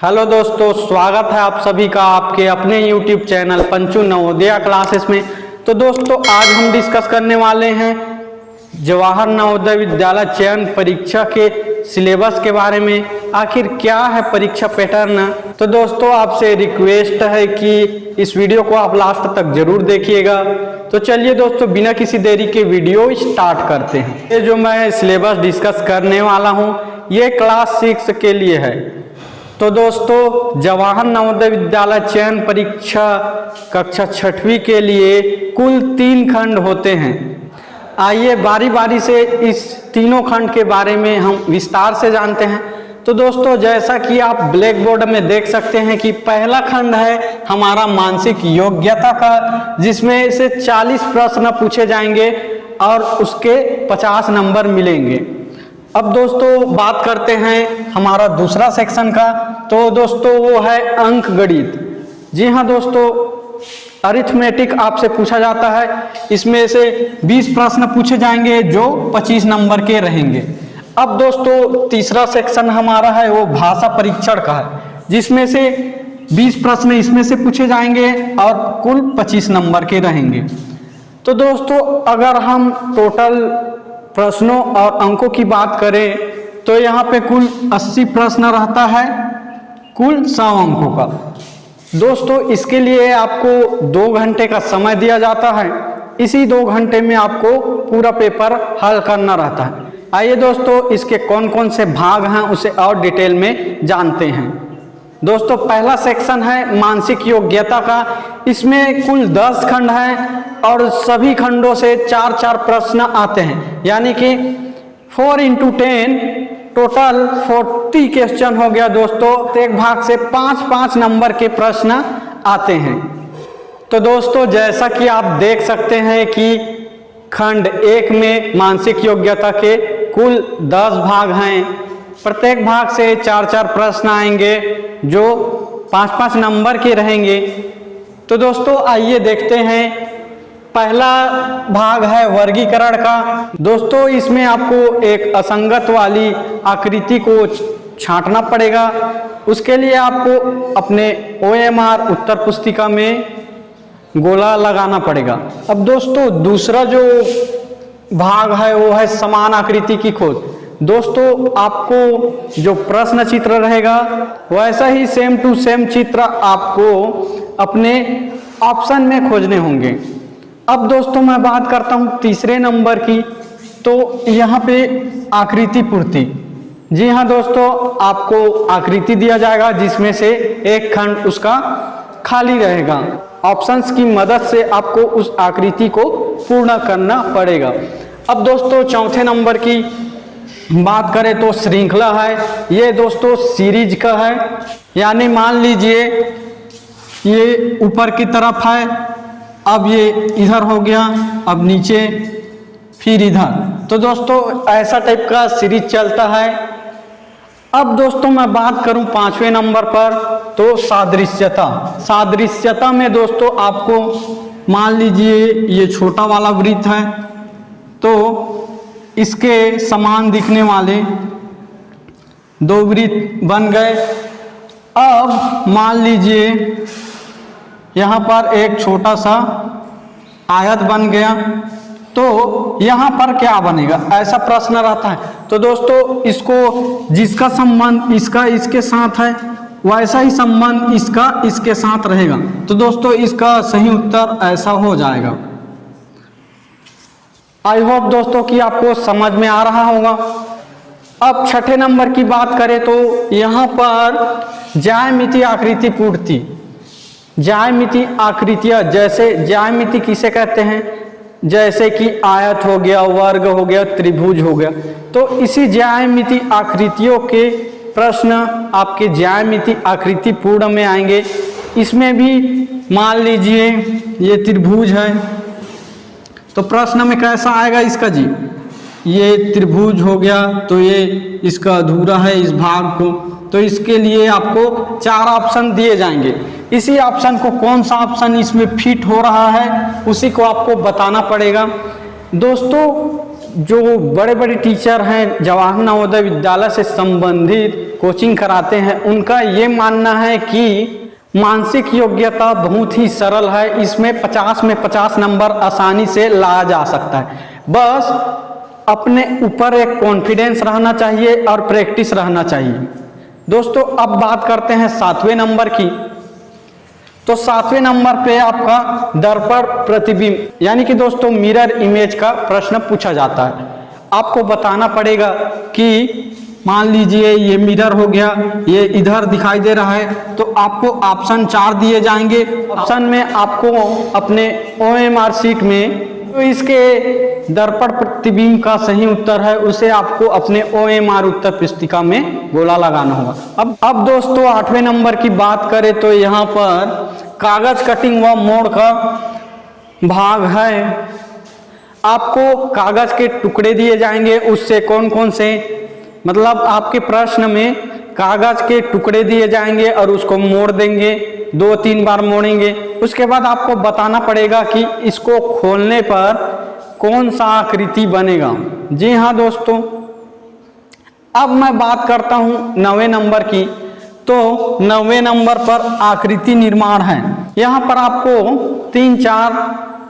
Hello दोस्तों, स्वागत है आप सभी का आपके अपने YouTube channel Panchu Navodaya classes में। तो दोस्तों, आज हम डिस्कस करने वाले हैं जवाहर नवोदय विद्यालय चयन परीक्षा के सिलेबस के बारे में। आखिर क्या है परीक्षा पैटर्न। तो दोस्तों, आपसे रिक्वेस्ट है कि इस वीडियो को आप लास्ट तक जरूर देखिएगा। तो चलिए दोस्तों, बिना किसी देरी के वीडियो स्टार्ट करते हैं। ये जो मैं सिलेबस डिस्कस करने वाला हूँ ये क्लास 6 के लिए है। तो दोस्तों, जवाहर नवोदय विद्यालय चयन परीक्षा कक्षा 6वीं के लिए कुल 3 खंड होते हैं। आइए बारी बारी से इस तीनों खंड के बारे में हम विस्तार से जानते हैं। तो दोस्तों, जैसा कि आप ब्लैक बोर्ड में देख सकते हैं कि पहला खंड है हमारा मानसिक योग्यता का, जिसमें से 40 प्रश्न पूछे जाएंगे और उसके 50 नंबर मिलेंगे। अब दोस्तों बात करते हैं हमारा दूसरा सेक्शन का। तो दोस्तों वो है अंक गणित। जी हाँ दोस्तों, अरिथमेटिक आपसे पूछा जाता है। इसमें से 20 प्रश्न पूछे जाएंगे जो 25 नंबर के रहेंगे। अब दोस्तों तीसरा सेक्शन हमारा है वो भाषा परीक्षण का है, जिसमें से 20 प्रश्न इसमें से पूछे जाएंगे और कुल 25 नंबर के रहेंगे। तो दोस्तों, अगर हम टोटल प्रश्नों और अंकों की बात करें तो यहाँ पे कुल 80 प्रश्न रहता है, कुल 100 अंकों का। दोस्तों, इसके लिए आपको 2 घंटे का समय दिया जाता है। इसी 2 घंटे में आपको पूरा पेपर हल करना रहता है। आइए दोस्तों, इसके कौन कौन से भाग हैं उसे और डिटेल में जानते हैं। दोस्तों, पहला सेक्शन है मानसिक योग्यता का। इसमें कुल 10 खंड हैं और सभी खंडों से 4-4 प्रश्न आते हैं, यानी कि 4 × 10 टोटल 40 क्वेश्चन हो गया दोस्तों। एक भाग से 5-5 नंबर के प्रश्न आते हैं। तो दोस्तों, जैसा कि आप देख सकते हैं कि खंड 1 में मानसिक योग्यता के कुल 10 भाग हैं। प्रत्येक भाग से 4-4 प्रश्न आएंगे जो 5-5 नंबर के रहेंगे। तो दोस्तों आइए देखते हैं। पहला भाग है वर्गीकरण का। दोस्तों, इसमें आपको एक असंगत वाली आकृति को छांटना पड़ेगा। उसके लिए आपको अपने OMR उत्तर पुस्तिका में गोला लगाना पड़ेगा। अब दोस्तों, दूसरा जो भाग है वो है समान आकृति की खोज। दोस्तों, आपको जो प्रश्न चित्र रहेगा वैसा ही सेम टू सेम चित्र आपको अपने ऑप्शन में खोजने होंगे। अब दोस्तों मैं बात करता हूं तीसरे नंबर की। तो यहाँ पे आकृति पूर्ति। जी हाँ दोस्तों, आपको आकृति दिया जाएगा जिसमें से एक खंड उसका खाली रहेगा। ऑप्शंस की मदद से आपको उस आकृति को पूर्ण करना पड़ेगा। अब दोस्तों चौथे नंबर की बात करें तो श्रृंखला है। ये दोस्तों सीरीज का है, यानी मान लीजिए ये ऊपर की तरफ है, अब ये इधर हो गया, अब नीचे, फिर इधर। तो दोस्तों ऐसा टाइप का सीरीज चलता है। अब दोस्तों मैं बात करूं 5वें नंबर पर तो सादृश्यता। सादृश्यता में दोस्तों आपको मान लीजिए ये छोटा वाला वृत्त है तो इसके समान दिखने वाले 2 वृत्त बन गए। अब मान लीजिए यहाँ पर एक छोटा सा आयत बन गया, तो यहाँ पर क्या बनेगा, ऐसा प्रश्न रहता है। तो दोस्तों इसको जिसका संबंध इसका इसके साथ है वैसा ही संबंध इसका इसके साथ रहेगा। तो दोस्तों इसका सही उत्तर ऐसा हो जाएगा। आई होप दोस्तों कि आपको समझ में आ रहा होगा। अब 6ठे नंबर की बात करें तो यहाँ पर ज्यामिति आकृति पूर्ति। ज्यामिति आकृतियाँ, जैसे ज्यामिति किसे कहते हैं, जैसे कि आयत हो गया, वर्ग हो गया, त्रिभुज हो गया। तो इसी ज्यामिति आकृतियों के प्रश्न आपके ज्यामिति आकृति पूर्ण में आएंगे। इसमें भी मान लीजिए ये त्रिभुज है तो प्रश्न में कैसा आएगा इसका जी, ये त्रिभुज हो गया तो ये इसका अधूरा है इस भाग को। तो इसके लिए आपको 4 ऑप्शन दिए जाएंगे। इसी ऑप्शन को कौन सा ऑप्शन इसमें फिट हो रहा है उसी को आपको बताना पड़ेगा। दोस्तों जो बड़े बड़े टीचर हैं जवाहर नवोदय विद्यालय से संबंधित कोचिंग कराते हैं, उनका ये मानना है कि मानसिक योग्यता बहुत ही सरल है, इसमें 50 में 50 नंबर आसानी से लाया जा सकता है। बस अपने ऊपर एक कॉन्फिडेंस रहना चाहिए और प्रैक्टिस रहना चाहिए। दोस्तों अब बात करते हैं 7वें नंबर की। तो 7वें नंबर पे आपका दर्पण प्रतिबिंब यानी कि दोस्तों मिरर इमेज का प्रश्न पूछा जाता है। आपको बताना पड़ेगा कि मान लीजिए ये मिरर हो गया, ये इधर दिखाई दे रहा है, तो आपको ऑप्शन 4 दिए जाएंगे। ऑप्शन में आपको अपने OMR शीट में तो इसके दर्पण प्रतिबिंब का सही उत्तर है उसे आपको अपने OMR उत्तर पुस्तिका में गोला लगाना होगा। अब दोस्तों 8वें नंबर की बात करें तो यहाँ पर कागज कटिंग व मोड़ का भाग है। आपको कागज के टुकड़े दिए जाएंगे, उससे कौन कौन से, मतलब आपके प्रश्न में कागज के टुकड़े दिए जाएंगे और उसको मोड़ देंगे, 2-3 बार मोड़ेंगे। उसके बाद आपको बताना पड़ेगा कि इसको खोलने पर कौन सा आकृति बनेगा। जी हाँ दोस्तों, अब मैं बात करता हूँ 9वें नंबर की। तो 9वें नंबर पर आकृति निर्माण है। यहाँ पर आपको 3-4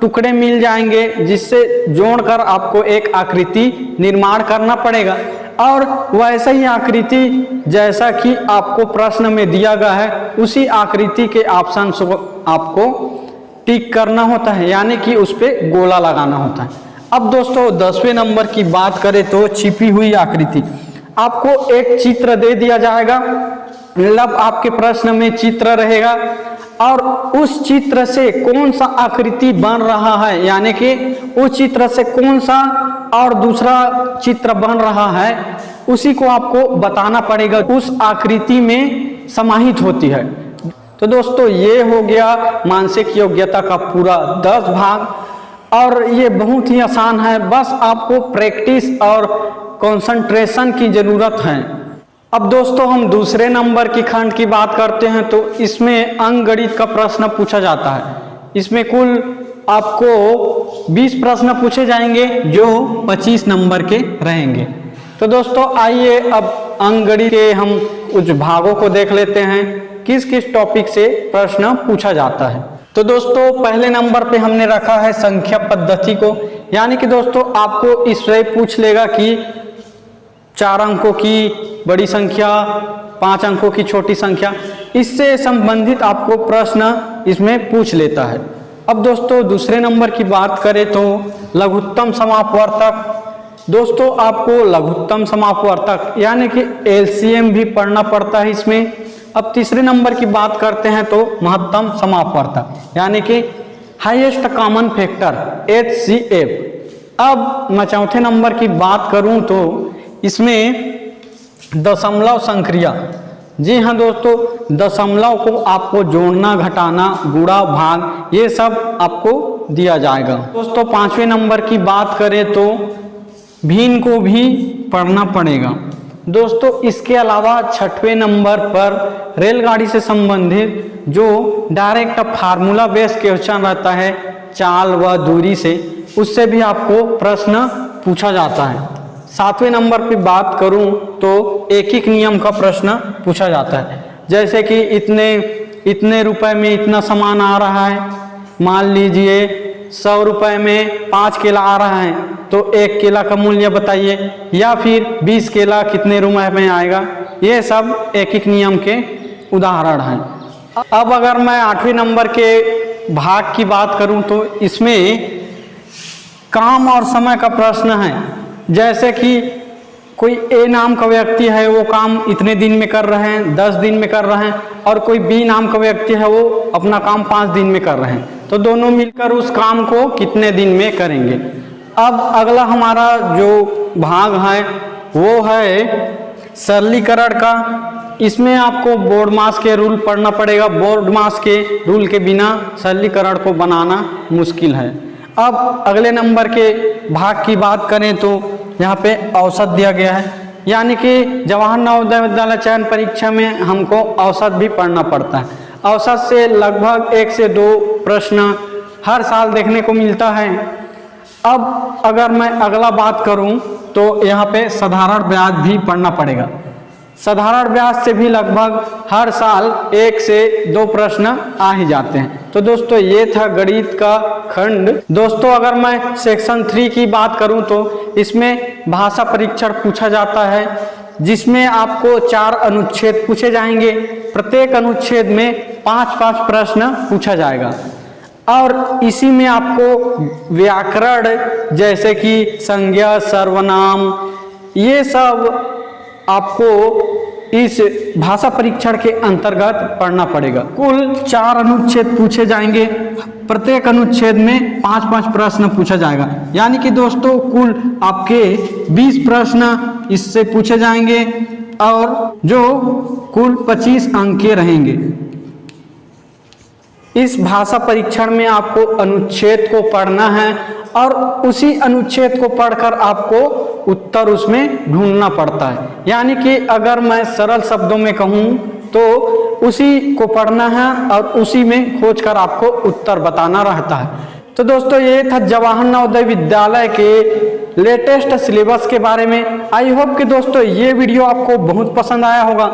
टुकड़े मिल जाएंगे जिससे जोड़कर आपको एक आकृति निर्माण करना पड़ेगा और वैसे ही आकृति जैसा कि आपको प्रश्न में दिया गया है उसी आकृति के ऑप्शन को आपको टिक करना होता है, यानी कि उस पर गोला लगाना होता है। अब दोस्तों 10वें नंबर की बात करें तो छिपी हुई आकृति। आपको एक चित्र दे दिया जाएगा, मतलब आपके प्रश्न में चित्र रहेगा और उस चित्र से कौन सा आकृति बन रहा है, यानी कि उस चित्र से कौन सा और दूसरा चित्र बन रहा है उसी को आपको बताना पड़ेगा, उस आकृति में समाहित होती है। तो दोस्तों ये हो गया मानसिक योग्यता का पूरा 10 भाग और ये बहुत ही आसान है, बस आपको प्रैक्टिस और कंसंट्रेशन की जरूरत है। अब दोस्तों हम दूसरे नंबर की खंड की बात करते हैं तो इसमें अंकगणित का प्रश्न पूछा जाता है। इसमें कुल आपको 20 प्रश्न पूछे जाएंगे जो 25 नंबर के रहेंगे। तो दोस्तों आइए अब अंकगणित के हम कुछ भागों को देख लेते हैं, किस किस टॉपिक से प्रश्न पूछा जाता है। तो दोस्तों पहले नंबर पे हमने रखा है संख्या पद्धति को, यानी कि दोस्तों आपको इससे पूछ लेगा कि 4 अंकों की बड़ी संख्या, 5 अंकों की छोटी संख्या, इससे संबंधित आपको प्रश्न इसमें पूछ लेता है। अब दोस्तों दूसरे नंबर की बात करें तो लघुत्तम समापवर्तक। दोस्तों आपको लघुत्तम समापवर्तक यानी कि LCM भी पढ़ना पड़ता है इसमें। अब तीसरे नंबर की बात करते हैं तो महत्तम समापवर्तक यानी कि हाईएस्ट कॉमन फैक्टर HCF। अब मैं चौथे नंबर की बात करूं तो इसमें दशमलव संक्रिया। जी हाँ दोस्तों, दशमलव को आपको जोड़ना, घटाना, गुणा, भाग ये सब आपको दिया जाएगा। दोस्तों 5वें नंबर की बात करें तो भिन्न को भी पढ़ना पड़ेगा। दोस्तों इसके अलावा 6वें नंबर पर रेलगाड़ी से संबंधित जो डायरेक्ट फार्मूला बेस क्वेश्चन रहता है चाल व दूरी से, उससे भी आपको प्रश्न पूछा जाता है। 7वें नंबर पे बात करूं तो एक नियम का प्रश्न पूछा जाता है, जैसे कि इतने रुपए में इतना सामान आ रहा है। मान लीजिए 100 रुपए में 5 केला आ रहा है तो 1 केला का मूल्य बताइए, या फिर 20 केला कितने रुपए में आएगा। ये सब एक नियम के उदाहरण हैं। अब अगर मैं 8वें नंबर के भाग की बात करूं तो इसमें काम और समय का प्रश्न है, जैसे कि कोई A नाम का व्यक्ति है वो काम इतने दिन में कर रहे हैं, 10 दिन में कर रहे हैं, और कोई B नाम का व्यक्ति है वो अपना काम 5 दिन में कर रहे हैं, तो दोनों मिलकर उस काम को कितने दिन में करेंगे। अब अगला हमारा जो भाग है वो है सरलीकरण का। इसमें आपको बोर्ड मास के रूल पढ़ना पड़ेगा, बोर्ड मास के रूल के बिना सरलीकरण को बनाना मुश्किल है। अब अगले नंबर के भाग की बात करें तो यहाँ पे औसत दिया गया है, यानी कि जवाहर नवोदय विद्यालय चयन परीक्षा में हमको औसत भी पढ़ना पड़ता है। औसत से लगभग 1 से 2 प्रश्न हर साल देखने को मिलता है। अब अगर मैं अगला बात करूं तो यहाँ पे साधारण ब्याज भी पढ़ना पड़ेगा। साधारण ब्याज से भी लगभग हर साल 1 से 2 प्रश्न आ ही जाते हैं। तो दोस्तों ये था गणित का खंड। दोस्तों अगर मैं सेक्शन 3 की बात करूं तो इसमें भाषा परीक्षण पूछा जाता है, जिसमें आपको 4 अनुच्छेद पूछे जाएंगे। प्रत्येक अनुच्छेद में 5-5 प्रश्न पूछा जाएगा और इसी में आपको व्याकरण जैसे कि संज्ञा, सर्वनाम, ये सब आपको इस भाषा परीक्षण के अंतर्गत पढ़ना पड़ेगा। कुल 4 अनुच्छेद पूछे जाएंगे, प्रत्येक अनुच्छेद में 5-5 प्रश्न पूछा जाएगा, यानी कि दोस्तों कुल आपके 20 प्रश्न इससे पूछे जाएंगे और जो कुल 25 अंक के रहेंगे। इस भाषा परीक्षण में आपको अनुच्छेद को पढ़ना है और उसी अनुच्छेद को पढ़कर आपको उत्तर उसमें ढूंढना पड़ता है। यानी कि अगर मैं सरल शब्दों में कहूँ तो उसी को पढ़ना है और उसी में खोजकर आपको उत्तर बताना रहता है। तो दोस्तों ये था जवाहर नवोदय विद्यालय के लेटेस्ट सिलेबस के बारे में। आई होप कि दोस्तों ये वीडियो आपको बहुत पसंद आया होगा।